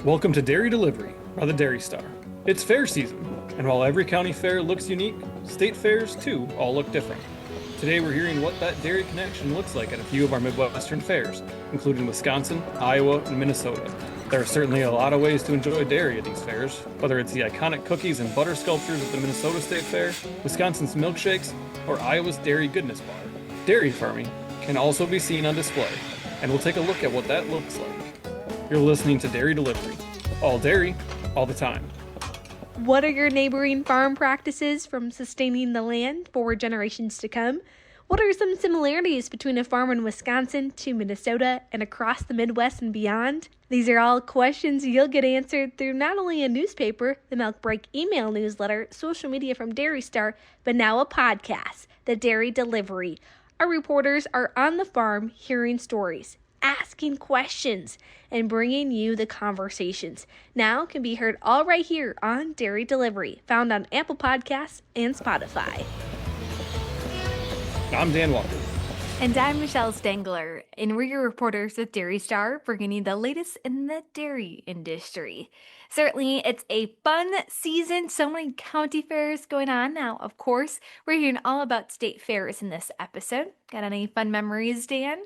Welcome to Dairy Delivery by the Dairy Star. It's fair season, and while every county fair looks unique, state fairs too all look different. Today we're hearing what that dairy connection looks like at a few of our Midwestern fairs, including Wisconsin, Iowa, and Minnesota. There are certainly a lot of ways to enjoy dairy at these fairs, whether it's the iconic cookies and butter sculptures at the Minnesota State Fair, Wisconsin's milkshakes, or Iowa's Dairy Goodness Bar. Dairy farming can also be seen on display, and we'll take a look at what that looks like. You're listening to Dairy Delivery. All dairy, all the time. What are your neighboring farm practices from sustaining the land for generations to come? What are some similarities between a farm in Wisconsin to Minnesota and across the Midwest and beyond? These are all questions you'll get answered through not only a newspaper, the Milk Break email newsletter, social media from Dairy Star, but now a podcast, the Dairy Delivery. Our reporters are on the farm hearing stories, asking questions, and bringing you the conversations. Now can be heard all right here on Dairy Delivery, found on Apple Podcasts and Spotify. I'm Dan Walker. And I'm Michelle Stengler, and we're your reporters at Dairy Star, bringing you the latest in the dairy industry. Certainly, it's a fun season, so many county fairs going on. Now, of course, we're hearing all about state fairs in this episode. Got any fun memories, Dan?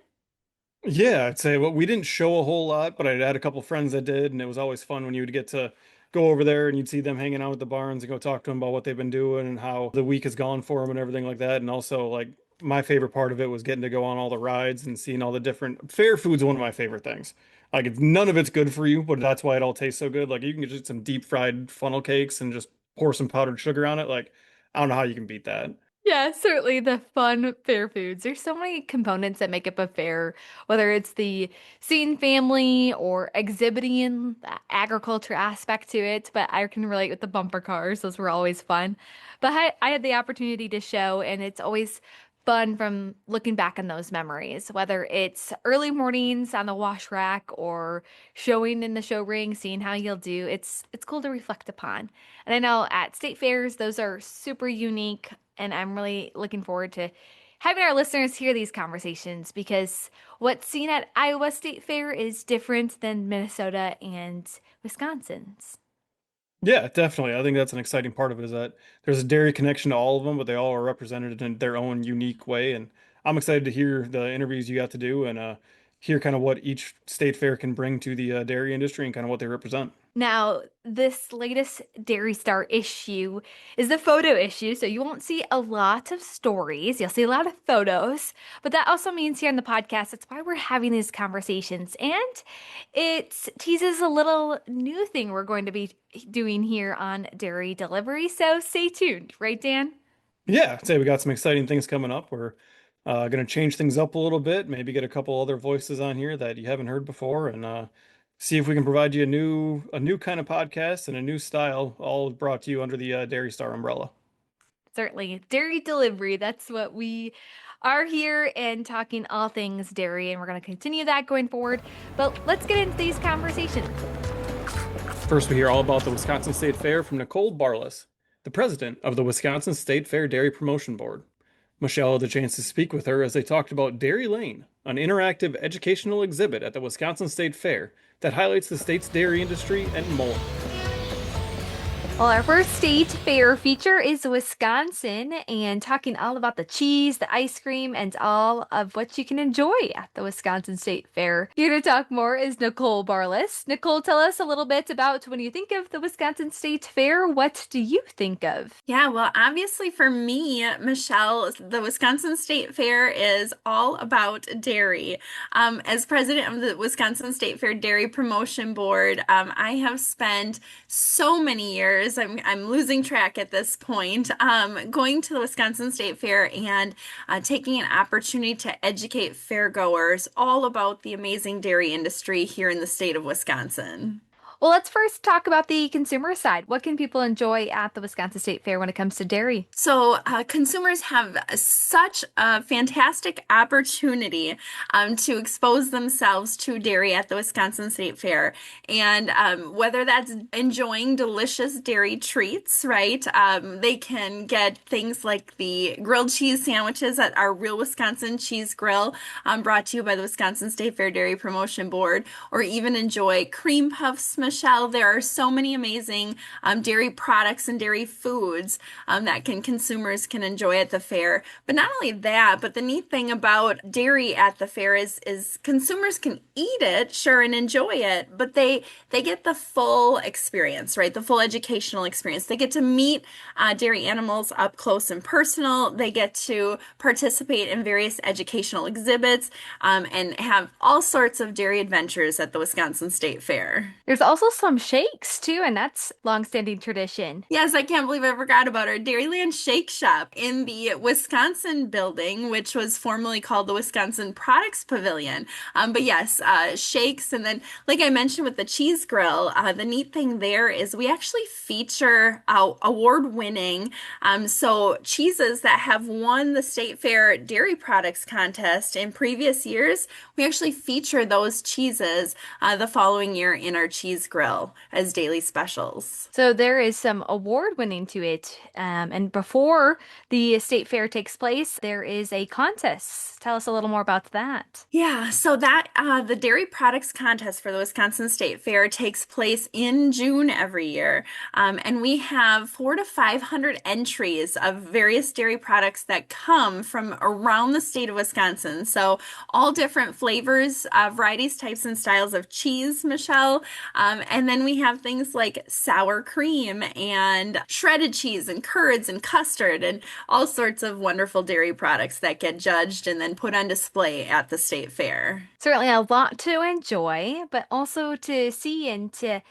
Yeah, I'd say, well, we didn't show a whole lot, but I had a couple friends that did, and it was always fun when you would get to go over there and you'd see them hanging out at the barns and go talk to them about what they've been doing and how the week has gone for them and everything like that. And also, like, my favorite part of it was getting to go on all the rides and seeing all the different fair food's one of my favorite things. Like, none of it's good for you, but that's why it all tastes so good. Like, you can get just some deep fried funnel cakes and just pour some powdered sugar on it. Like, I don't know how you can beat that. Yeah, certainly the fun fair foods. There's so many components that make up a fair, whether it's the seeing family or exhibiting the agriculture aspect to it. But I can relate with the bumper cars. Those were always fun. But I had the opportunity to show, and it's always fun from looking back on those memories, whether it's early mornings on the wash rack or showing in the show ring, seeing how you'll do. It's cool to reflect upon. And I know at state fairs, those are super unique. And I'm really looking forward to having our listeners hear these conversations because what's seen at Iowa State Fair is different than Minnesota and Wisconsin's. Yeah, definitely. I think that's an exciting part of it is that there's a dairy connection to all of them, but they all are represented in their own unique way. And I'm excited to hear the interviews you got to do and hear kind of what each state fair can bring to the dairy industry and kind of what they represent. Now, this latest Dairy Star issue is the photo issue, so you won't see a lot of stories. You'll see a lot of photos, but that also means here in the podcast, that's why we're having these conversations. And it teases a little new thing we're going to be doing here on Dairy Delivery, so stay tuned, right, Dan? Yeah, I'd say we got some exciting things coming up. We're going to change things up a little bit, maybe get a couple other voices on here that you haven't heard before, and see if we can provide you a new kind of podcast and a new style, all brought to you under the Dairy Star umbrella. Certainly. Dairy Delivery, that's what we are here and talking all things dairy, and we're going to continue that going forward. But let's get into these conversations. First, we hear all about the Wisconsin State Fair from Nicole Barless, the president of the Wisconsin State Fair Dairy Promotion Board. Michelle had the chance to speak with her as they talked about Dairy Lane, an interactive educational exhibit at the Wisconsin State Fair that highlights the state's dairy industry and more. Well, our first state fair feature is Wisconsin and talking all about the cheese, the ice cream, and all of what you can enjoy at the Wisconsin State Fair. Here to talk more is Nicole Barless. Nicole, tell us a little bit about when you think of the Wisconsin State Fair, what do you think of? Yeah, well, obviously for me, Michelle, the Wisconsin State Fair is all about dairy. As president of the Wisconsin State Fair Dairy Promotion Board, I have spent so many years, I'm losing track at this point, going to the Wisconsin State Fair and taking an opportunity to educate fairgoers all about the amazing dairy industry here in the state of Wisconsin. Well, let's first talk about the consumer side. What can people enjoy at the Wisconsin State Fair when it comes to dairy? So consumers have such a fantastic opportunity to expose themselves to dairy at the Wisconsin State Fair. And whether that's enjoying delicious dairy treats, right? They can get things like the grilled cheese sandwiches at our Real Wisconsin Cheese Grill, brought to you by the Wisconsin State Fair Dairy Promotion Board, or even enjoy cream puffs, Michelle, there are so many amazing dairy products and dairy foods that consumers can enjoy at the fair. But not only that, but the neat thing about dairy at the fair is consumers can eat it, sure, and enjoy it, but they get the full experience, right? The full educational experience. They get to meet dairy animals up close and personal. They get to participate in various educational exhibits and have all sorts of dairy adventures at the Wisconsin State Fair. There's also some shakes too, and that's longstanding tradition. Yes, I can't believe I forgot about our Dairyland Shake Shop in the Wisconsin building, which was formerly called the Wisconsin Products Pavilion. But yes, shakes. And then, like I mentioned with the cheese grill, the neat thing there is we actually feature award-winning so cheeses that have won the State Fair Dairy Products Contest in previous years. We actually feature those cheeses the following year in our cheese grill as daily specials. So there is some award winning to it. And before the state fair takes place, there is a contest. Tell us a little more about that. Yeah, so that the Dairy Products Contest for the Wisconsin State Fair takes place in June every year. And we have 400 to 500 entries of various dairy products that come from around the state of Wisconsin. So all different flavors, varieties, types, and styles of cheese, Michelle. And then we have things like sour cream and shredded cheese and curds and custard and all sorts of wonderful dairy products that get judged and then put on display at the state fair. Certainly a lot to enjoy, but also to see and to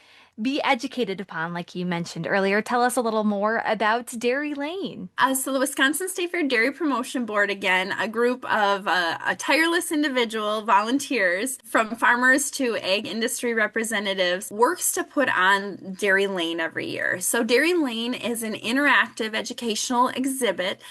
be educated upon, like you mentioned earlier. Tell us a little more about Dairy Lane. So the Wisconsin State Fair Dairy Promotion Board, again, a group of a tireless individual volunteers from farmers to ag industry representatives, works to put on Dairy Lane every year. So Dairy Lane is an interactive educational exhibit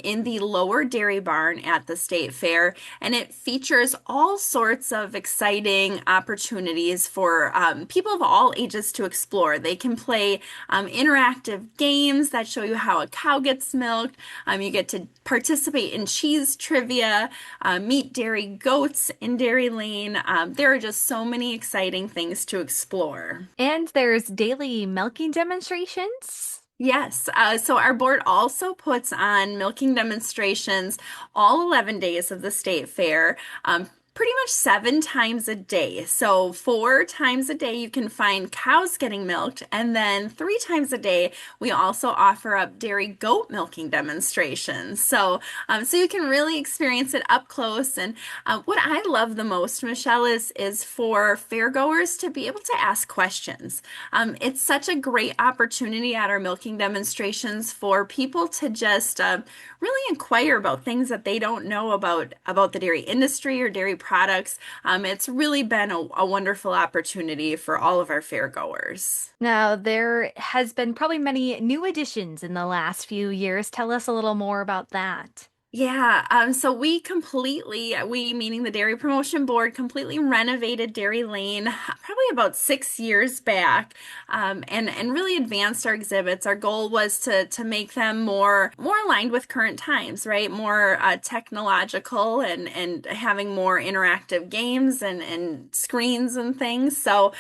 in the lower dairy barn at the state fair, and it features all sorts of exciting opportunities for people of all ages to explore. They can play interactive games that show you how a cow gets milked. You get to participate in cheese trivia, meet dairy goats in Dairy Lane. There are just so many exciting things to explore. And there's daily milking demonstrations. Yes, so our board also puts on milking demonstrations all 11 days of the state fair. Pretty much 7 times a day. So 4 times a day you can find cows getting milked, and then 3 times a day we also offer up dairy goat milking demonstrations. So you can really experience it up close. And what I love the most, Michelle, is for fairgoers to be able to ask questions. It's such a great opportunity at our milking demonstrations for people to just really inquire about things that they don't know about the dairy industry or dairy products. It's really been a wonderful opportunity for all of our fairgoers. Now, there has been probably many new additions in the last few years. Tell us a little more about that. Yeah, so we meaning the Dairy Promotion Board, completely renovated Dairy Lane probably about 6 years back, and really advanced our exhibits. Our goal was to make them more aligned with current times, right? More technological and having more interactive games and screens and things. So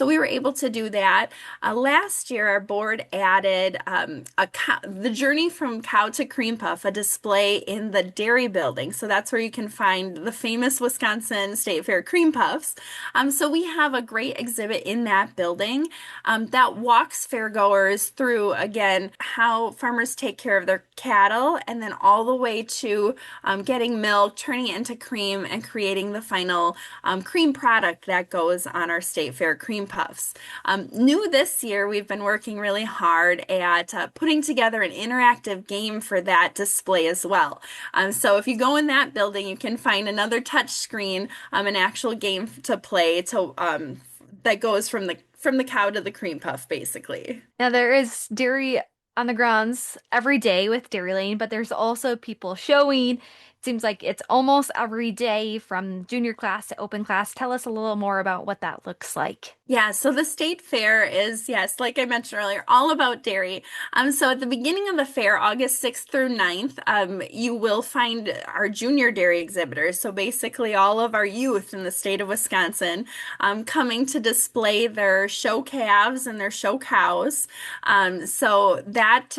we were able to do that. Last year, our board added the journey from cow to cream puff, a display in the dairy building. So that's where you can find the famous Wisconsin State Fair cream puffs. So we have a great exhibit in that building that walks fairgoers through, again, how farmers take care of their cattle, and then all the way to getting milk, turning it into cream, and creating the final cream product that goes on our State Fair cream puffs. New this year, we've been working really hard at putting together an interactive game for that display as well. So if you go in that building, you can find another touch screen, an actual game to play that goes from the cow to the cream puff, basically. Now, there is dairy on the grounds every day with Dairy Lane, but there's also people showing Seems like it's almost every day from junior class to open class. Tell us a little more about what that looks like. Yeah, so the state fair is, yes, like I mentioned earlier, all about dairy. So at the beginning of the fair, August 6th through 9th, you will find our junior dairy exhibitors. So basically all of our youth in the state of Wisconsin coming to display their show calves and their show cows. So that,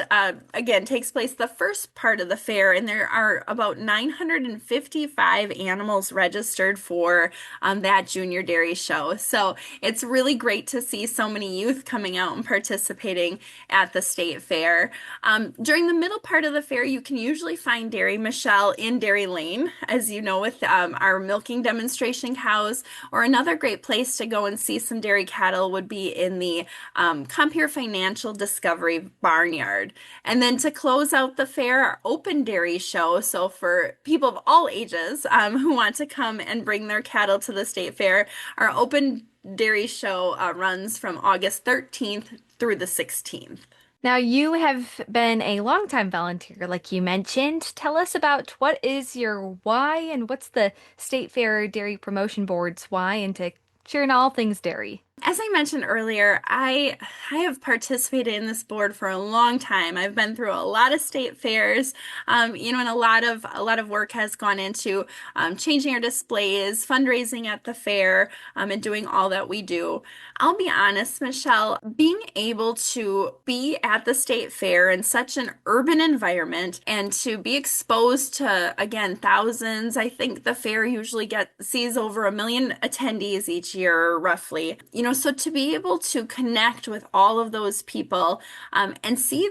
again, takes place the first part of the fair, and there are about 955 animals registered for that junior dairy show. So it's really great to see so many youth coming out and participating at the state fair. During the middle part of the fair, you can usually find Dairy Michelle in Dairy Lane, as you know, with our milking demonstration cows. Or another great place to go and see some dairy cattle would be in the Compeer Financial Discovery Barnyard. And then to close out the fair, our open dairy show. So for people of all ages who want to come and bring their cattle to the state fair, our open dairy show runs from August 13th through the 16th. Now, you have been a longtime volunteer, like you mentioned. Tell us about what is your why and what's the State Fair Dairy Promotion Board's why into cheering all things dairy. As I mentioned earlier, I participated in this board for a long time. I've been through a lot of state fairs, and a lot of work has gone into changing our displays, fundraising at the fair, and doing all that we do. I'll be honest, Michelle, being able to be at the state fair in such an urban environment and to be exposed to, again, thousands. I think the fair usually sees over 1 million attendees each year, roughly. So to be able to connect with all of those people and see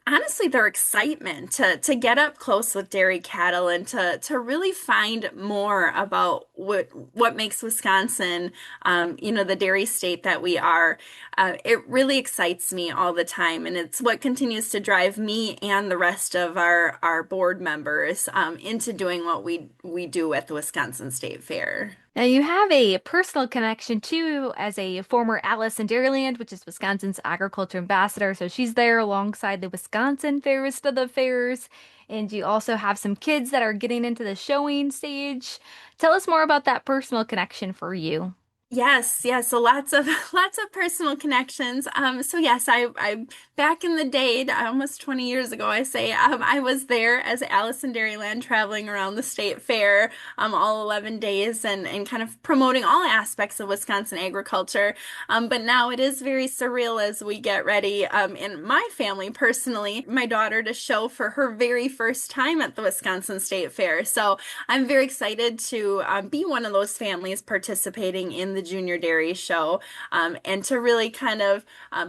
honestly, their excitement to get up close with dairy cattle and to really find more about what makes Wisconsin, the dairy state that we are, it really excites me all the time. And it's what continues to drive me and the rest of our board members into doing what we do at the Wisconsin State Fair. Now, you have a personal connection too as a former Alice in Dairyland, which is Wisconsin's agriculture ambassador. So she's there alongside the Wisconsin fairest of the fairs. And you also have some kids that are getting into the showing stage. Tell us more about that personal connection for you. Yes, yes. So lots of lots of personal connections. So yes, I back in the day, almost 20 years ago, I say, I was there as Alice in Dairyland, traveling around the state fair, all 11 days, and kind of promoting all aspects of Wisconsin agriculture. But now it is very surreal as we get ready, in my family personally, my daughter to show for her very first time at the Wisconsin State Fair. So I'm very excited to be one of those families participating in the Junior Dairy Show, and to really kind of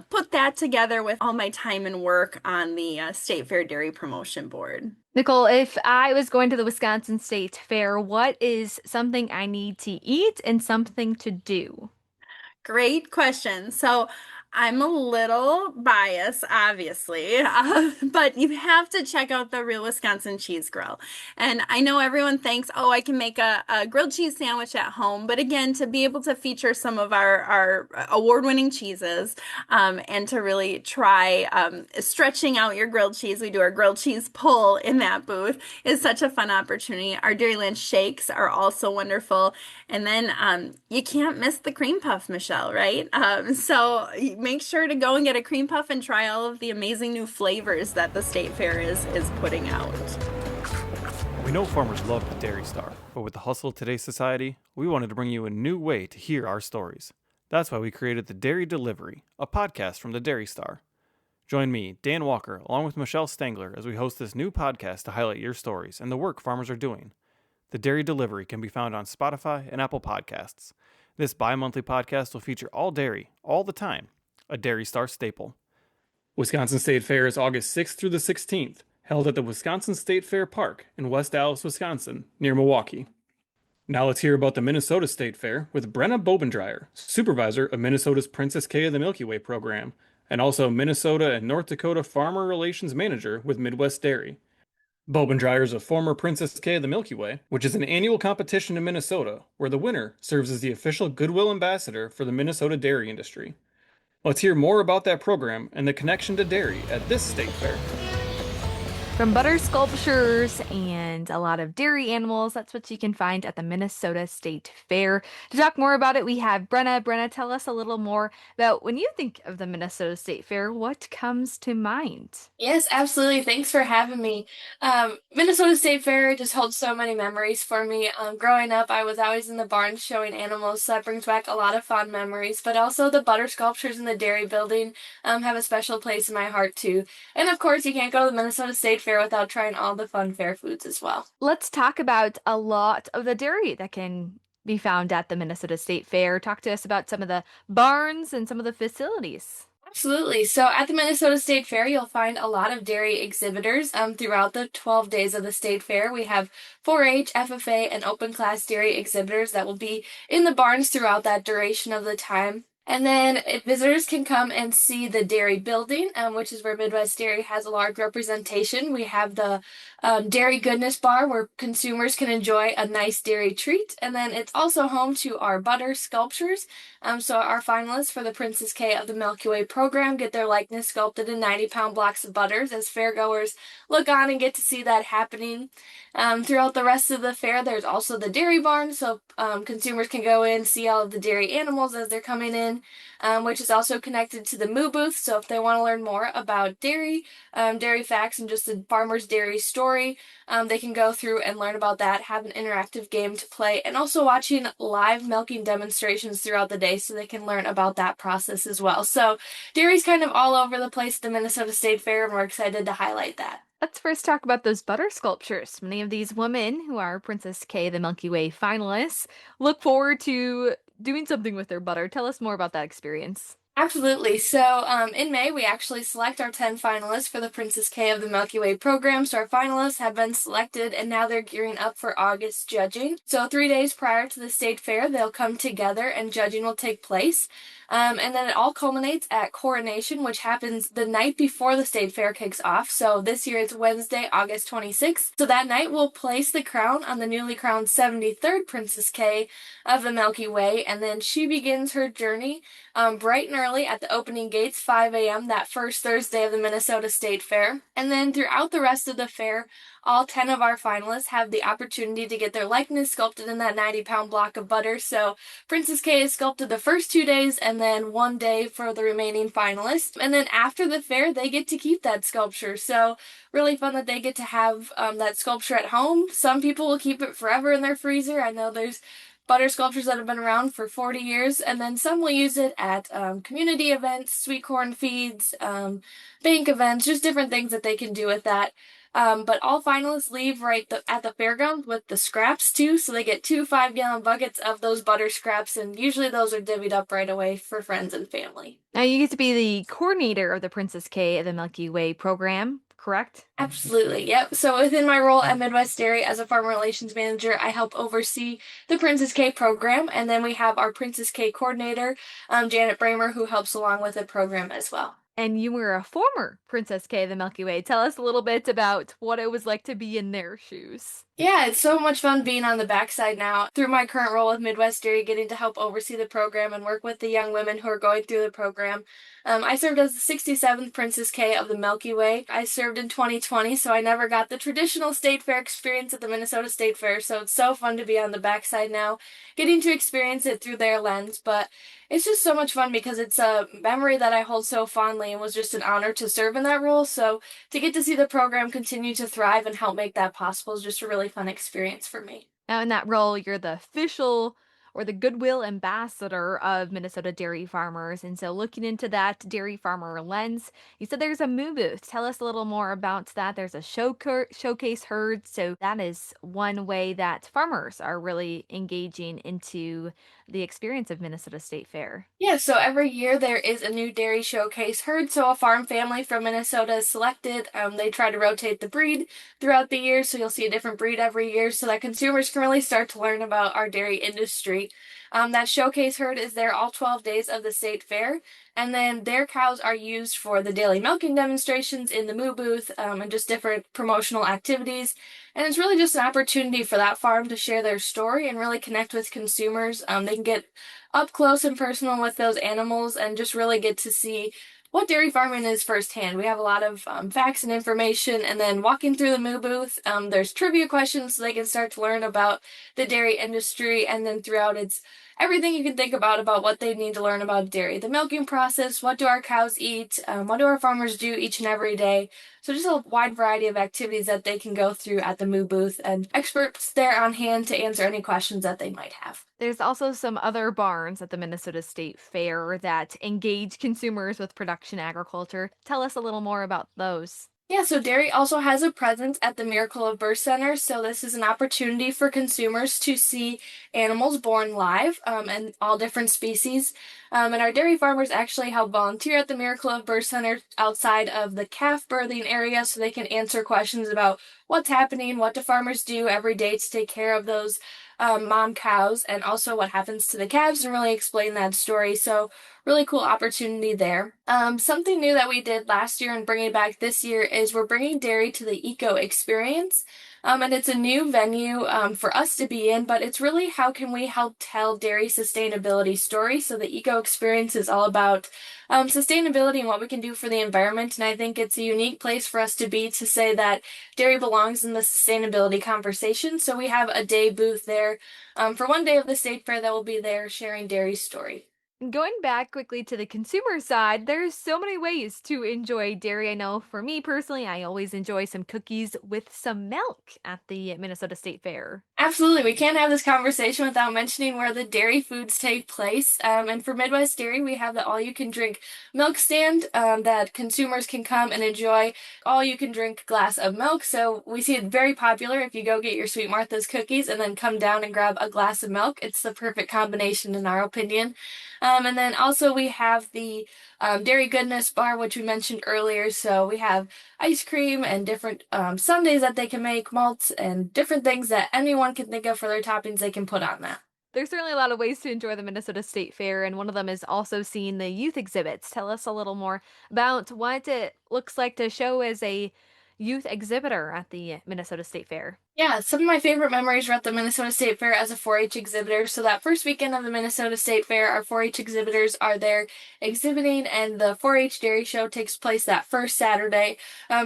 put that together with all my time and work on the State Fair Dairy Promotion Board. Nicole, if I was going to the Wisconsin State Fair, what is something I need to eat and something to do? Great question. So I'm a little biased, obviously, but you have to check out the Real Wisconsin Cheese Grill. And I know everyone thinks, oh, I can make a grilled cheese sandwich at home. But again, to be able to feature some of our award-winning cheeses, and to really try stretching out your grilled cheese, we do our grilled cheese pull in that booth, is such a fun opportunity. Our Dairyland shakes are also wonderful. And then you can't miss the cream puff, Michelle, right? So make sure to go and get a cream puff and try all of the amazing new flavors that the State Fair is putting out. We know farmers love the Dairy Star, but with the hustle of today's society, we wanted to bring you a new way to hear our stories. That's why we created the Dairy Delivery, a podcast from the Dairy Star. Join me, Dan Walker, along with Michelle Stengler, as we host this new podcast to highlight your stories and the work farmers are doing. The Dairy Delivery can be found on Spotify and Apple Podcasts. This bi-monthly podcast will feature all dairy, all the time, a Dairy Star staple. Wisconsin State Fair is August 6th through the 16th, held at the Wisconsin State Fair Park in West Allis, Wisconsin, near Milwaukee. Now let's hear about the Minnesota State Fair with Brenna Bobendreyer, supervisor of Minnesota's Princess K of the Milky Way program, and also Minnesota and North Dakota Farmer Relations Manager with Midwest Dairy. Bobendreyer is a former Princess K of the Milky Way, which is an annual competition in Minnesota, where the winner serves as the official Goodwill Ambassador for the Minnesota dairy industry. Let's hear more about that program and the connection to dairy at this state fair. From butter sculptures and a lot of dairy animals, that's what you can find at the Minnesota State Fair. To talk more about it, we have Brenna. Brenna, tell us a little more about when you think of the Minnesota State Fair, what comes to mind? Yes, absolutely. Thanks for having me. Minnesota State Fair just holds so many memories for me. Growing up, I was always in the barn showing animals, so that brings back a lot of fond memories. But also the butter sculptures in the dairy building have a special place in my heart too. And of course, you can't go to the Minnesota State Fair without trying all the fun fair foods as well. Let's talk about a lot of the dairy that can be found at the Minnesota State Fair. Talk to us about some of the barns and some of the facilities. Absolutely. So at the Minnesota State Fair, you'll find a lot of dairy exhibitors throughout the 12 days of the state fair. We have 4-H, FFA, and open class dairy exhibitors that will be in the barns throughout that duration of the time. And then visitors can come and see the dairy building, which is where Midwest Dairy has a large representation. We have the Dairy Goodness Bar where consumers can enjoy a nice dairy treat. And then it's also home to our butter sculptures. So our finalists for the Princess K of the Milky Way program get their likeness sculpted in 90-pound blocks of butters as fairgoers look on and get to see that happening. Throughout the rest of the fair, there's also the dairy barn, so consumers can go in, see all of the dairy animals as they're coming in, which is also connected to the Moo booth. So if they want to learn more about dairy, dairy facts, and just the farmer's dairy story, they can go through and learn about that, have an interactive game to play, and also watching live milking demonstrations throughout the day so they can learn about that process as well. So dairy's kind of all over the place at the Minnesota State Fair, and we're excited to highlight that. Let's first talk about those butter sculptures. Many of these women who are Princess K, the Milky Way finalists, look forward to doing something with their butter. Tell us more about that experience. Absolutely. So in May, we actually select our 10 finalists for the Princess K of the Milky Way program. So our finalists have been selected and now they're gearing up for August judging. So 3 days prior to the state fair, they'll come together and judging will take place. And then it all culminates at coronation, which happens the night before the state fair kicks off. So this year it's Wednesday, August 26th. So that night we'll place the crown on the newly crowned 73rd Princess K of the Milky Way. And then she begins her journey bright and early at the opening gates, 5 a.m. that first Thursday of the Minnesota State Fair. And then throughout the rest of the fair, all 10 of our finalists have the opportunity to get their likeness sculpted in that 90-pound block of butter. So Princess K is sculpted the first 2 days and then 1 day for the remaining finalists. And then after the fair, they get to keep that sculpture. So really fun that they get to have that sculpture at home. Some people will keep it forever in their freezer. I know there's butter sculptures that have been around for 40 years, and then some will use it at community events, sweet corn feeds, bank events, just different things that they can do with that. But all finalists leave at the fairground with the scraps too, so they get 2 5-gallon buckets of those butter scraps, and usually those are divvied up right away for friends and family. Now, you get to be the coordinator of the Princess K of the Milky Way program, correct? Absolutely, yep. So within my role at Midwest Dairy as a farmer relations manager, I help oversee the Princess K program, and then we have our Princess K coordinator, Janet Bramer, who helps along with the program as well. And you were a former Princess K of the Milky Way. Tell us a little bit about what it was like to be in their shoes. Yeah, it's so much fun being on the backside now. Through my current role with Midwest Dairy, getting to help oversee the program and work with the young women who are going through the program. I served as the 67th Princess K of the Milky Way. I served in 2020, so I never got the traditional state fair experience at the Minnesota State Fair, so it's so fun to be on the backside now, getting to experience it through their lens. But it's just so much fun because it's a memory that I hold so fondly and was just an honor to serve in that role. So to get to see the program continue to thrive and help make that possible is just a really fun experience for me. Now, in that role, you're the official or the goodwill ambassador of Minnesota dairy farmers. And so, looking into that dairy farmer lens, you said there's a moo booth. Tell us a little more about that. There's a showcase herd. So, that is one way that farmers are really engaging into the experience of Minnesota State Fair. Yeah, so every year there is a new dairy showcase herd. So a farm family from Minnesota is selected. They try to rotate the breed throughout the year, so you'll see a different breed every year so that consumers can really start to learn about our dairy industry. That showcase herd is there all 12 days of the state fair, and then their cows are used for the daily milking demonstrations in the moo booth and just different promotional activities. And it's really just an opportunity for that farm to share their story and really connect with consumers. They can get up close and personal with those animals and just really get to see what dairy farming is firsthand. We have a lot of facts and information, and then walking through the moo booth, there's trivia questions so they can start to learn about the dairy industry, and then throughout it's everything you can think about what they need to learn about dairy. The milking process, what do our cows eat, what do our farmers do each and every day. So just a wide variety of activities that they can go through at the moo booth, and experts there on hand to answer any questions that they might have. There's also some other barns at the Minnesota State Fair that engage consumers with production agriculture. Tell us a little more about those. Yeah, so dairy also has a presence at the Miracle of Birth Center. So this is an opportunity for consumers to see animals born live and all different species. And our dairy farmers actually help volunteer at the Miracle of Birth Center outside of the calf birthing area so they can answer questions about what's happening, what do farmers do every day to take care of those mom cows, and also what happens to the calves and really explain that story. So really cool opportunity there. Something new that we did last year and bringing back this year is we're bringing dairy to the Eco Experience. And it's a new venue for us to be in, but it's really how can we help tell dairy sustainability stories. So the Eco Experience is all about sustainability and what we can do for the environment. And I think it's a unique place for us to be to say that dairy belongs in the sustainability conversation. So we have a day booth there for one day of the state fair that will be there sharing dairy's story. Going back quickly to the consumer side, there's so many ways to enjoy dairy. I know for me personally, I always enjoy some cookies with some milk at the Minnesota State Fair. Absolutely. We can't have this conversation without mentioning where the dairy foods take place. And for Midwest Dairy, we have the all-you-can-drink milk stand that consumers can come and enjoy all-you-can-drink glass of milk. So we see it very popular if you go get your Sweet Martha's cookies and then come down and grab a glass of milk. It's the perfect combination in our opinion. And then also we have the Dairy Goodness Bar, which we mentioned earlier. So we have ice cream and different sundaes that they can make, malts, and different things that anyone can think of for their toppings they can put on that. There's certainly a lot of ways to enjoy the Minnesota State Fair, and one of them is also seeing the youth exhibits. Tell us a little more about what it looks like to show as a youth exhibitor at the Minnesota State Fair. Yeah, some of my favorite memories were at the Minnesota State Fair as a 4-H exhibitor. So that first weekend of the Minnesota State Fair, our 4-H exhibitors are there exhibiting, and the 4-H dairy show takes place that first Saturday.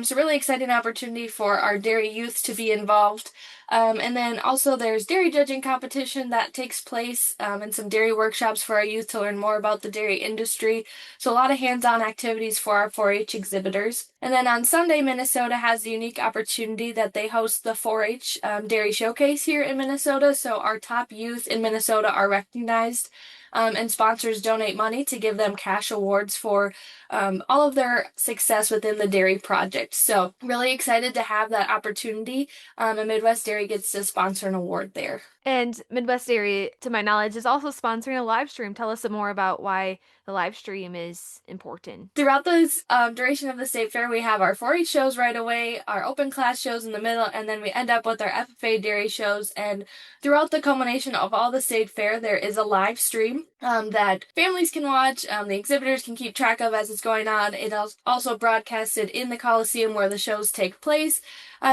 So really exciting opportunity for our dairy youth to be involved. And then also there's dairy judging competition that takes place and some dairy workshops for our youth to learn more about the dairy industry. So a lot of hands-on activities for our 4-H exhibitors. And then on Sunday, Minnesota has the unique opportunity that they host the 4-H Dairy Showcase here in Minnesota. So our top youth in Minnesota are recognized and sponsors donate money to give them cash awards for all of their success within the dairy project. So really excited to have that opportunity, and Midwest Dairy gets to sponsor an award there. And Midwest Dairy, to my knowledge, is also sponsoring a live stream. Tell us some more about why the live stream is important. Throughout the duration of the state fair, we have our 4-H shows right away, our open class shows in the middle, and then we end up with our FFA dairy shows. And throughout the culmination of all the state fair, there is a live stream that families can watch, the exhibitors can keep track of as it's going on. It is also broadcasted in the Coliseum where the shows take place.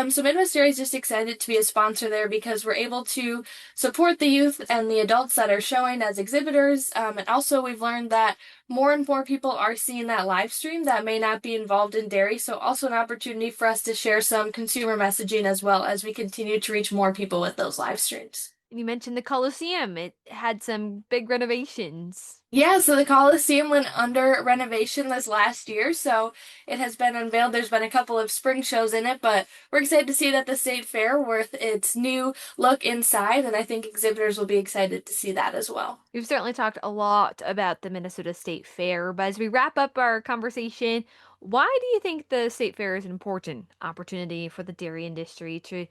So Midwest Dairy is just excited to be a sponsor there because we're able to support the youth and the adults that are showing as exhibitors. And also we've learned that more and more people are seeing that live stream that may not be involved in dairy. So also an opportunity for us to share some consumer messaging as well as we continue to reach more people with those live streams. You mentioned the Coliseum. It had some big renovations. Yeah, so the Coliseum went under renovation this last year, so it has been unveiled. There's been a couple of spring shows in it, but we're excited to see it at the State Fair with its new look inside, and I think exhibitors will be excited to see that as well. We've certainly talked a lot about the Minnesota State Fair, but as we wrap up our conversation, why do you think the State Fair is an important opportunity for the dairy industry to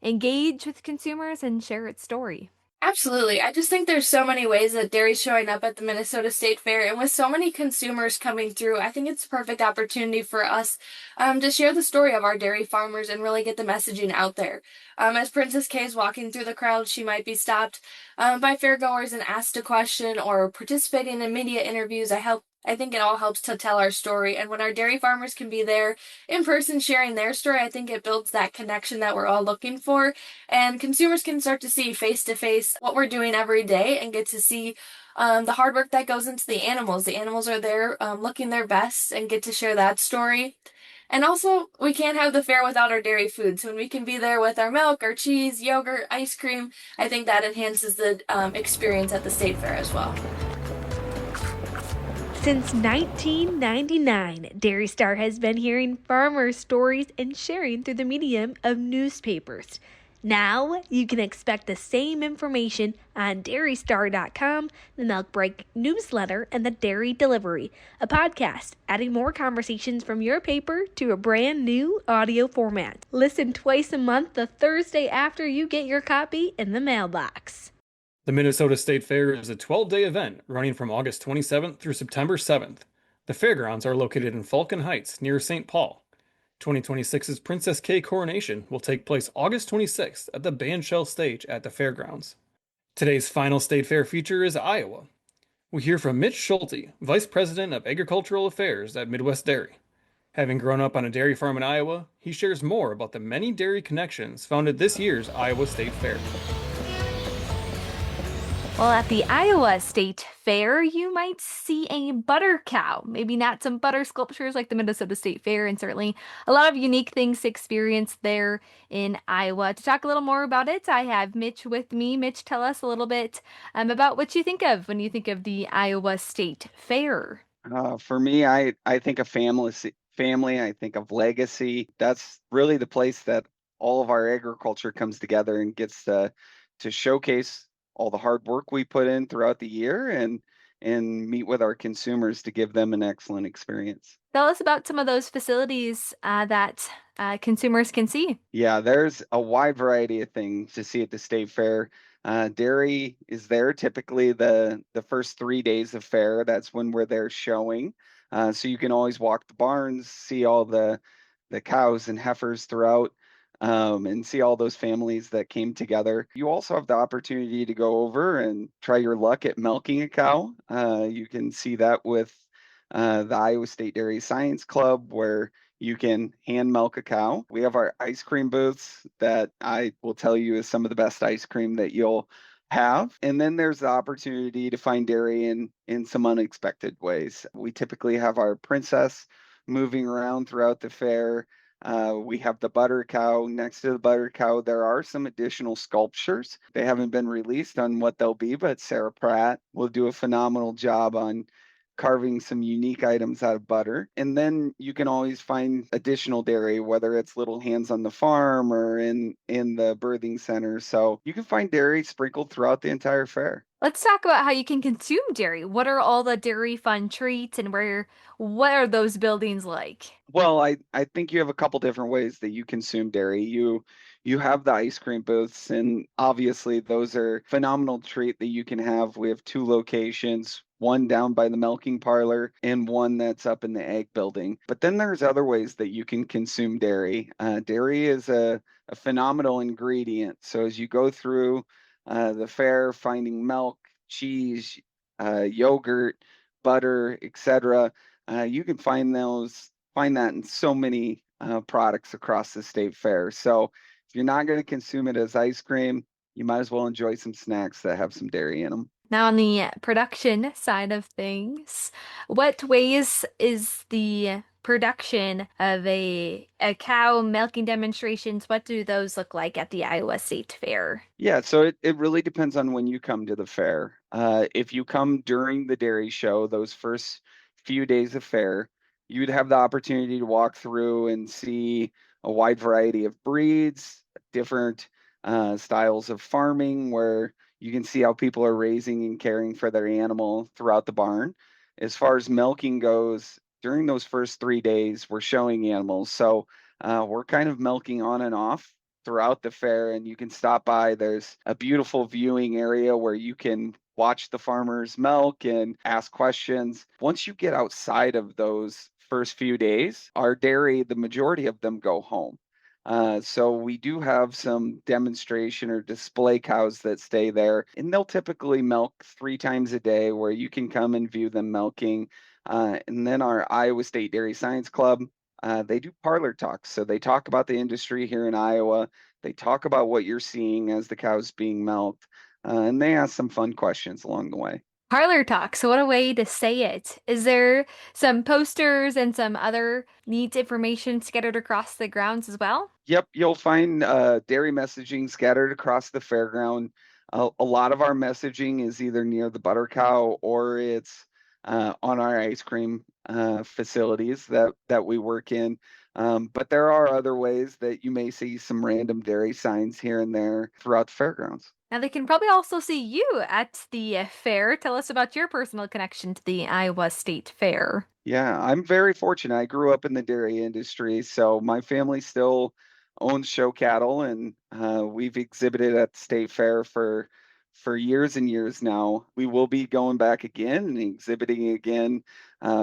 engage with consumers and share its story? Absolutely. I just think there's so many ways that dairy's showing up at the Minnesota State Fair, and with so many consumers coming through, I think it's a perfect opportunity for us to share the story of our dairy farmers and really get the messaging out there. As Princess K is walking through the crowd, she might be stopped by fairgoers and asked a question or participating in media interviews. I think it all helps to tell our story, and when our dairy farmers can be there in person sharing their story, I think it builds that connection that we're all looking for, and consumers can start to see face to face what we're doing every day and get to see the hard work that goes into the animals. The animals are there looking their best and get to share that story. And also, we can't have the fair without our dairy foods. When we can be there with our milk, our cheese, yogurt, ice cream, I think that enhances the experience at the state fair as well. Since 1999, Dairy Star has been hearing farmers' stories and sharing through the medium of newspapers. Now you can expect the same information on dairystar.com, the Milk Break newsletter, and the Dairy Delivery, a podcast adding more conversations from your paper to a brand new audio format. Listen twice a month the Thursday after you get your copy in the mailbox. The Minnesota State Fair is a 12-day event running from August 27th through September 7th. The fairgrounds are located in Falcon Heights near St. Paul. 2026's Princess K coronation will take place August 26th at the bandshell stage at the fairgrounds. Today's final state fair feature is Iowa. We hear from Mitch Schulte, Vice President of Agricultural Affairs at Midwest Dairy. Having grown up on a dairy farm in Iowa, he shares more about the many dairy connections found at this year's Iowa State Fair. Well, at the Iowa State Fair, you might see a butter cow. Maybe not some butter sculptures like the Minnesota State Fair, and certainly a lot of unique things to experience there in Iowa. To talk a little more about it, I have Mitch with me. Mitch, tell us a little bit about what you think of when you think of the Iowa State Fair. For me, I think of family. I think of legacy. That's really the place that all of our agriculture comes together and gets to showcase all the hard work we put in throughout the year and meet with our consumers to give them an excellent experience. Tell us about some of those facilities that consumers can see. Yeah, there's a wide variety of things to see at the state fair. Dairy is there typically the first 3 days of fair. That's when we're there showing. So you can always walk the barns, see all the cows and heifers throughout, and see all those families that came together. You also have the opportunity to go over and try your luck at milking a cow. You can see that with the Iowa State Dairy Science Club, where you can hand milk a cow. We have our ice cream booths that I will tell you is some of the best ice cream that you'll have. And then there's the opportunity to find dairy in some unexpected ways. We typically have our princess moving around throughout the fair. We have the butter cow. Next to the butter cow, there are some additional sculptures. They haven't been released on what they'll be, but Sarah Pratt will do a phenomenal job on carving some unique items out of butter. And then you can always find additional dairy, whether it's little hands on the farm or in the birthing center. So you can find dairy sprinkled throughout the entire fair. Let's talk about how you can consume dairy. What are all the dairy fun treats and what are those buildings like? Well, I think you have a couple different ways that you consume dairy. You have the ice cream booths, and obviously those are phenomenal treat that you can have. We have 2 locations, one down by the milking parlor and one that's up in the egg building. But then there's other ways that you can consume dairy. Dairy is a phenomenal ingredient. So as you go through the fair, finding milk, cheese, yogurt, butter, etc., you can find that in so many products across the state fair. So if you're not going to consume it as ice cream, you might as well enjoy some snacks that have some dairy in them. Now, on the production side of things, what ways is the production of a cow milking demonstrations? What do those look like at the Iowa State Fair? Yeah, so it really depends on when you come to the fair. If you come during the dairy show, those first few days of fair, you'd have the opportunity to walk through and see a wide variety of breeds, different styles of farming, where you can see how people are raising and caring for their animal throughout the barn. As far as milking goes, during those first 3 days, we're showing animals. So we're kind of milking on and off throughout the fair, and you can stop by. There's a beautiful viewing area where you can watch the farmers milk and ask questions. Once you get outside of those first few days, our dairy, the majority of them go home. So we do have some demonstration or display cows that stay there, and they'll typically milk 3 times a day, where you can come and view them milking. And then our Iowa State Dairy Science Club, they do parlor talks. So they talk about the industry here in Iowa. They talk about what you're seeing as the cows being milked, and they ask some fun questions along the way. Parlor talk. So what a way to say it. Is there some posters and some other neat information scattered across the grounds as well? Yep, you'll find dairy messaging scattered across the fairground. A lot of our messaging is either near the butter cow or it's on our ice cream facilities that we work in. But there are other ways that you may see some random dairy signs here and there throughout the fairgrounds. Now they can probably also see you at the fair. Tell us about your personal connection to the Iowa State Fair. Yeah, I'm very fortunate. I grew up in the dairy industry, so my family still owns show cattle, and we've exhibited at the state fair for years and years now. We will be going back again and exhibiting again,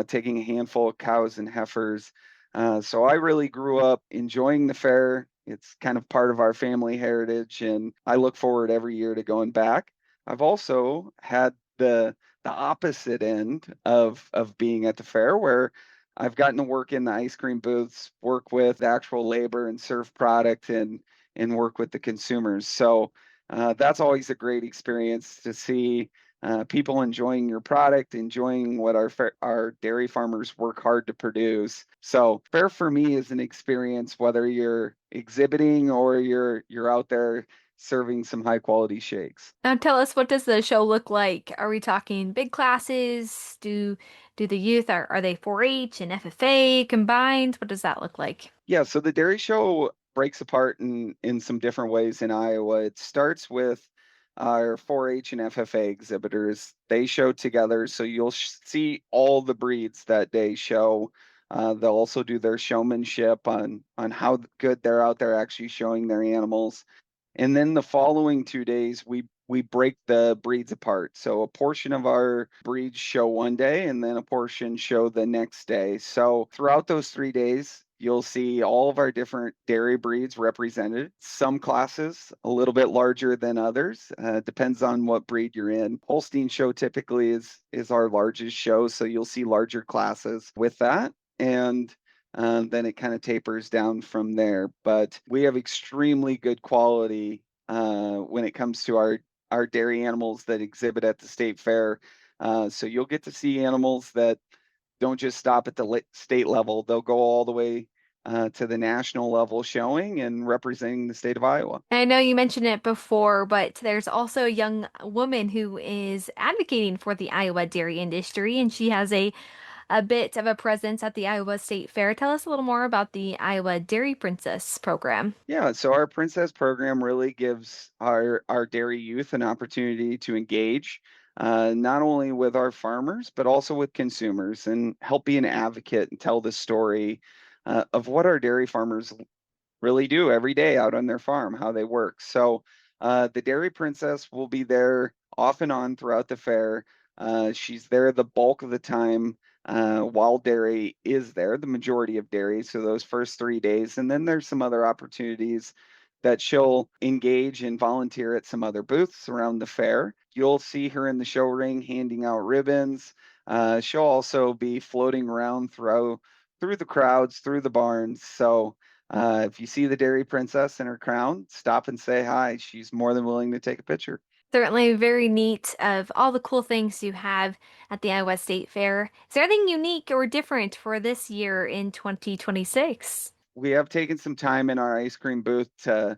taking a handful of cows and heifers. So I really grew up enjoying the fair. It's kind of part of our family heritage, and I look forward every year to going back. I've also had the opposite end of being at the fair where I've gotten to work in the ice cream booths, work with actual labor and serve product and work with the consumers. So that's always a great experience to see people enjoying your product, enjoying what our dairy farmers work hard to produce. So fair for me is an experience whether you're exhibiting or you're out there serving some high quality shakes. Now tell us, what does the show look like? Are we talking big classes? Do the youth are they 4-H and FFA combined? What does that look like? Yeah, so the dairy show breaks apart in some different ways in Iowa. It starts with our 4-H and FFA exhibitors. They show together, so you'll see all the breeds that day show. They'll also do their showmanship on how good they're out there actually showing their animals. And then the following 2 days, we break the breeds apart. So a portion of our breeds show one day, and then a portion show the next day. So throughout those 3 days, you'll see all of our different dairy breeds represented. Some classes a little bit larger than others. Depends on what breed you're in. Holstein show typically is our largest show, so you'll see larger classes with that. And then it kind of tapers down from there. But we have extremely good quality when it comes to our dairy animals that exhibit at the state fair. So you'll get to see animals that don't just stop at the state level; they'll go all the way to the national level, showing and representing the state of Iowa. I know you mentioned it before, but there's also a young woman who is advocating for the Iowa dairy industry, and she has a bit of a presence at the Iowa State Fair. Tell us a little more about the Iowa Dairy Princess program. Yeah, so our Princess program really gives our dairy youth an opportunity to engage, not only with our farmers, but also with consumers and help be an advocate and tell the story of what our dairy farmers really do every day out on their farm, how they work. So the Dairy Princess will be there off and on throughout the fair. She's there the bulk of the time while dairy is there, the majority of dairy. So those first 3 days. And then there's some other opportunities that she'll engage and volunteer at some other booths around the fair. You'll see her in the show ring handing out ribbons. She'll also be floating around through the crowds, through the barns. So if you see the Dairy Princess in her crown, stop and say hi. She's more than willing to take a picture. Certainly very neat of all the cool things you have at the Iowa State Fair. Is there anything unique or different for this year in 2026? We have taken some time in our ice cream booth to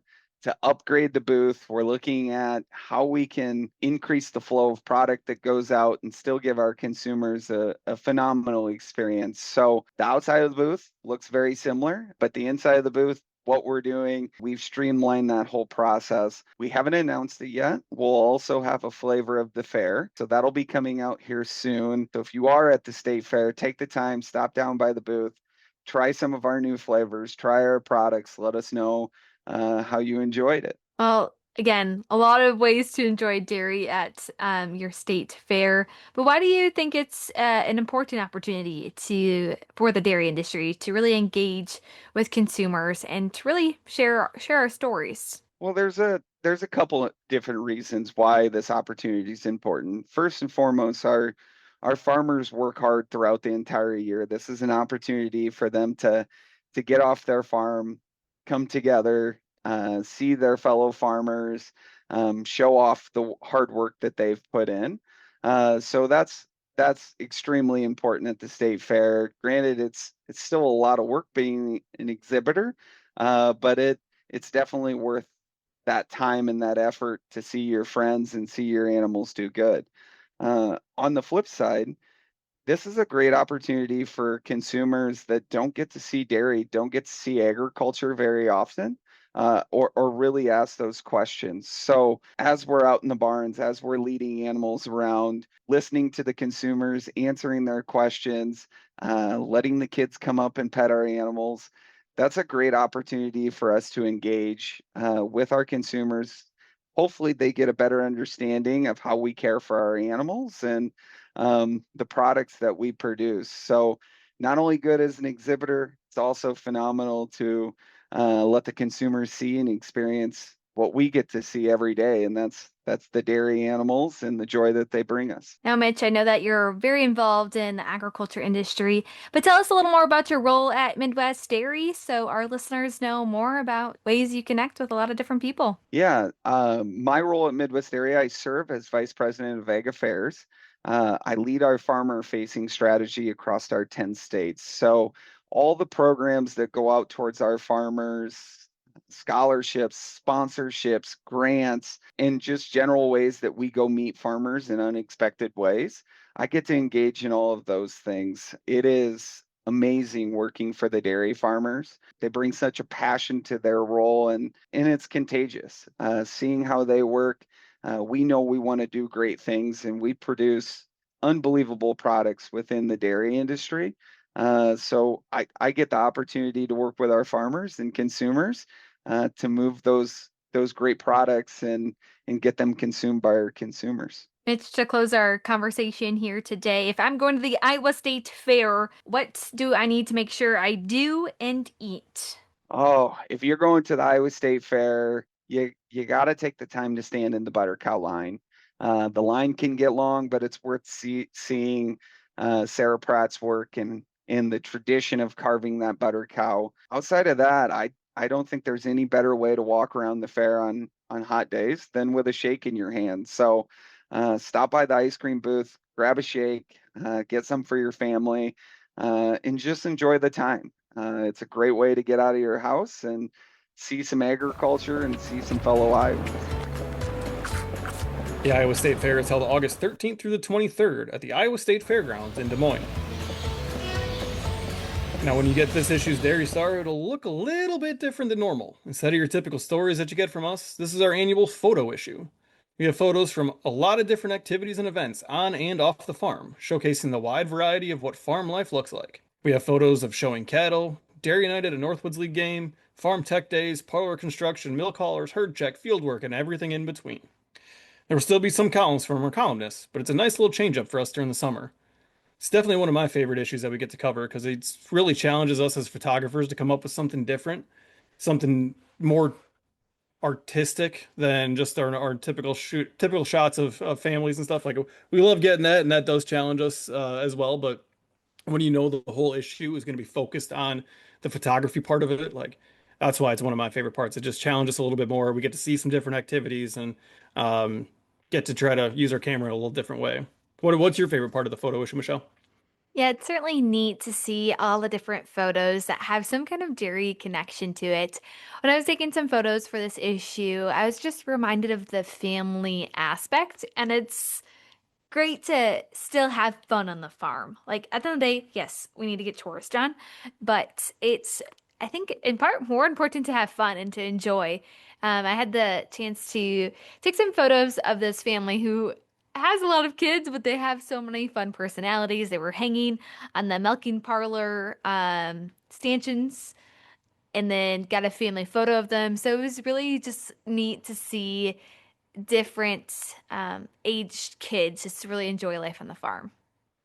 upgrade the booth. We're looking at how we can increase the flow of product that goes out and still give our consumers a phenomenal experience. So the outside of the booth looks very similar, but the inside of the booth, what we're doing, we've streamlined that whole process. We haven't announced it yet. We'll also have a flavor of the fair. So that'll be coming out here soon. So if you are at the state fair, take the time, stop down by the booth, try some of our new flavors, try our products, let us know how you enjoyed it. Well, again, a lot of ways to enjoy dairy at your state fair. But why do you think it's an important opportunity for the dairy industry to really engage with consumers and to really share our stories? Well, there's a couple of different reasons why this opportunity is important. First and foremost, our farmers work hard throughout the entire year. This is an opportunity for them to get off their farm, come together, see their fellow farmers, show off the hard work that they've put in. So that's extremely important at the state fair. Granted, it's still a lot of work being an exhibitor, but it's definitely worth that time and that effort to see your friends and see your animals do good. On the flip side, this is a great opportunity for consumers that don't get to see dairy, don't get to see agriculture very often, or really ask those questions. So as we're out in the barns, as we're leading animals around, listening to the consumers, answering their questions, letting the kids come up and pet our animals, that's a great opportunity for us to engage with our consumers. Hopefully, they get a better understanding of how we care for our animals and the products that we produce. So not only good as an exhibitor, it's also phenomenal to let the consumers see and experience what we get to see every day, and that's the dairy animals and the joy that they bring us. Now, Mitch, I know that you're very involved in the agriculture industry, but tell us a little more about your role at Midwest Dairy so our listeners know more about ways you connect with a lot of different people. Yeah, my role at Midwest Area, I serve as Vice President of Ag Affairs. I lead our farmer-facing strategy across our 10 states. So all the programs that go out towards our farmers, scholarships, sponsorships, grants, and just general ways that we go meet farmers in unexpected ways, I get to engage in all of those things. It is amazing working for the dairy farmers. They bring such a passion to their role, and it's contagious. Seeing how they work, we know we want to do great things, and we produce unbelievable products within the dairy industry. So I get the opportunity to work with our farmers and consumers to move those great products and get them consumed by our consumers. Mitch, to close our conversation here today, if I'm going to the Iowa State Fair, what do I need to make sure I do and eat? Oh, if you're going to the Iowa State Fair, you got to take the time to stand in the butter cow line. The line can get long, but it's worth seeing Sarah Pratt's work and in the tradition of carving that butter cow. Outside of that, I don't think there's any better way to walk around the fair on hot days than with a shake in your hand. So stop by the ice cream booth, grab a shake, get some for your family, and just enjoy the time. It's a great way to get out of your house and see some agriculture and see some fellow Iowans. The Iowa State Fair is held August 13th through the 23rd at the Iowa State Fairgrounds in Des Moines. Now, when you get this issue's Dairy Star, it'll look a little bit different than normal. Instead of your typical stories that you get from us, this is our annual photo issue. We have photos from a lot of different activities and events on and off the farm, showcasing the wide variety of what farm life looks like. We have photos of showing cattle, dairy night at a Northwoods League game, farm tech days, parlor construction, milk haulers, herd check, field work, and everything in between. There will still be some columns from our columnists, but it's a nice little change up for us during the summer. It's definitely one of my favorite issues that we get to cover because it really challenges us as photographers to come up with something different, something more artistic than just our typical shots of families and stuff. Like we love getting that, and that does challenge us as well. But when you know the whole issue is going to be focused on the photography part of it, like that's why it's one of my favorite parts. It just challenges us a little bit more. We get to see some different activities and um, get to try to use our camera in a little different way. What's your favorite part of the photo issue, Michelle? Yeah, it's certainly neat to see all the different photos that have some kind of dairy connection to it. When I was taking some photos for this issue, I was just reminded of the family aspect, and it's great to still have fun on the farm. Like at the end of the day, yes, we need to get chores done, but it's, I think, in part more important to have fun and to enjoy. I had the chance to take some photos of this family who has a lot of kids, but they have so many fun personalities. They were hanging on the milking parlor stanchions and then got a family photo of them. So it was really just neat to see different aged kids just to really enjoy life on the farm.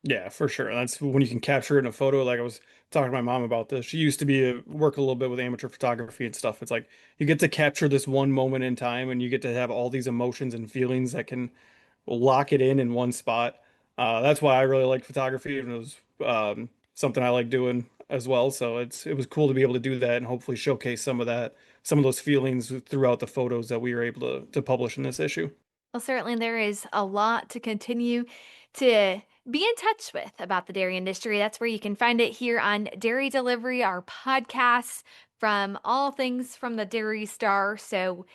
Yeah, for sure. That's when you can capture it in a photo. Like I was talking to my mom about this. She used to work a little bit with amateur photography and stuff. It's like you get to capture this one moment in time and you get to have all these emotions and feelings that can lock it in one spot. That's why I really like photography and it was something I like doing as well. So it was cool to be able to do that and hopefully showcase some of those feelings throughout the photos that we were able to publish in this issue. Well, certainly there is a lot to continue to be in touch with about the dairy industry. That's where you can find it here on Dairy Delivery, our podcast from all things from the Dairy Star. So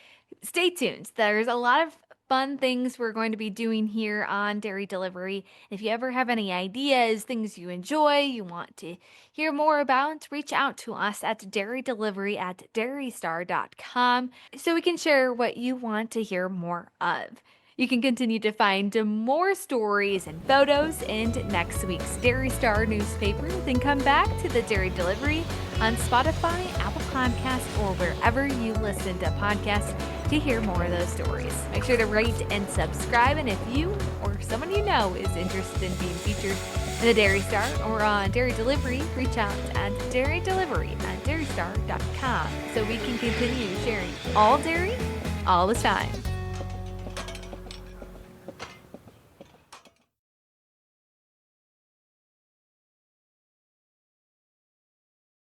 stay tuned. There's a lot of fun things we're going to be doing here on Dairy Delivery. If you ever have any ideas, things you enjoy, you want to hear more about, reach out to us at dairydelivery@dairystar.com so we can share what you want to hear more of. You can continue to find more stories and photos in next week's Dairy Star newspaper. Then come back to the Dairy Delivery on Spotify, Apple Podcasts, or wherever you listen to podcasts to hear more of those stories. Make sure to rate and subscribe. And if you or someone you know is interested in being featured in the Dairy Star or on Dairy Delivery, reach out at dairydelivery@dairystar.com so we can continue sharing all dairy all the time.